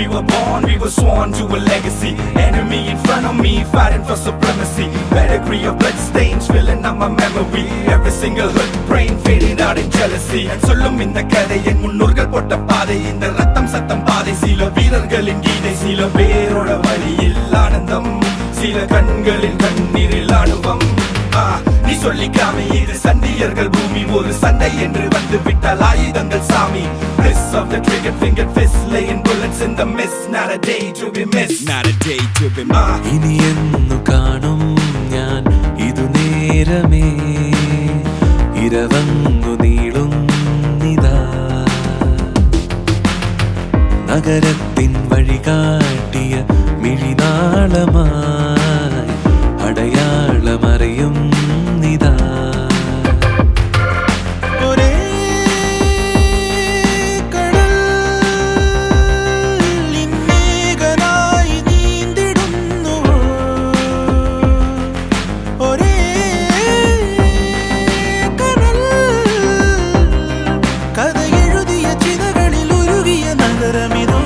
we were born, we were sworn to a legacy. Enemy in front of me, fighting for supremacy. Pedigree of blood stains filling up my memory. Every single hood brain fading out in jealousy. And sollum inda kadai en munnurgal potta paadai inda rattam sattam paadai sila veerargalin geethai sila peroda valiyil aanandam sila kangalil kanniril anuvam நீ சொல்லிக்காம இது சண்டியர்கள் பூமி ஒரு சண்டை என்று வந்து விட்டால் ஆயுதங்கள் சாமி bliss of the trigger finger fist laying bullets in the mist not a day to be missed not a day to be missed ഇനി എന്നു കാണും ഞാൻ ഇതു നേരമേ ഇരവങ്ങു നീളുന്നിതാ നഗരത്തിൻ വഴി കാട്ടിയ മിഴിനാളമായി അടയാളമറിയും നിതാ ഒരേ കടലിന്നേകനായി നീന്തിടുന്നു ഒരേ കടൽ കഥ എഴുതിയ ചിതകളിൽ ഉരുകിയ നഗരമിതോ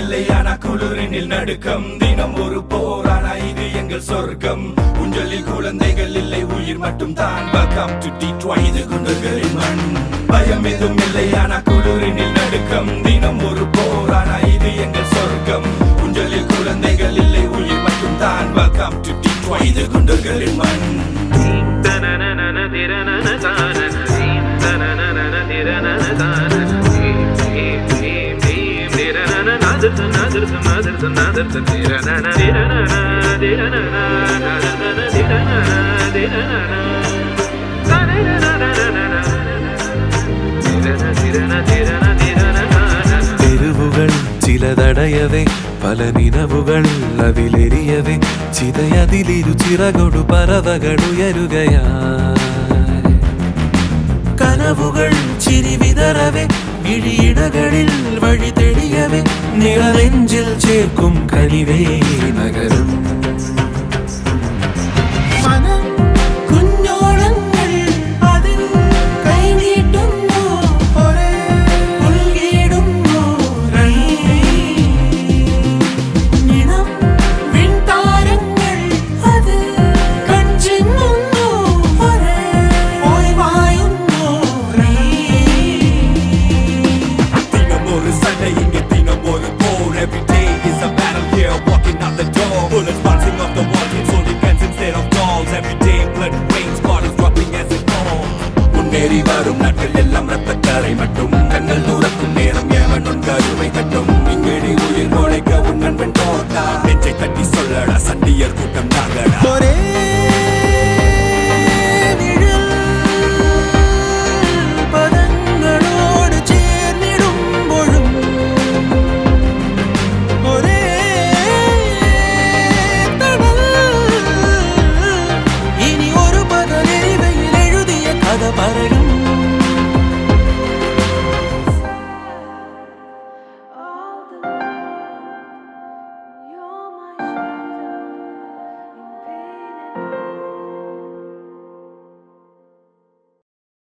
இல்லையானா குளிரினில் நடுக்கம் தினம் ஒரு போரானா இது எங்கள் சொர்க்கம் ஊஞ்சலில் குழந்தைகள் இல்லை உயிர் மட்டும் தான் வெல்கம் டு Detroit இது குண்டர்களின் மண் பயம் எதுவும் இல்லையானா குளிரினில் நடுக்கம் தினம் ஒரு போரானா இது எங்கள் சொர்க்கம் ஊஞ்சலில் குழந்தைகள் இல்லை உயிர் மட்டும் தான் வெல்கம் டு Detroit இது குண்டர்களின் மண் തെരുവുകൾ ചിലതടയവേ പല നിലവുകൾ അതിലെരിയവേ ചിതയതിലിരു ചിറകൊടു പറവകളുയരുകയായി കനവുകൾ ചിരി വിതറവേ ഇഴിയിടകളിൽ വഴി തെളിയവേ നിറനെഞ്ചിൽ ചേർക്കും കനിവേ നഗരം வரும் நாட்கள் எல்லாம் ரத்தக்கரை மட்டும்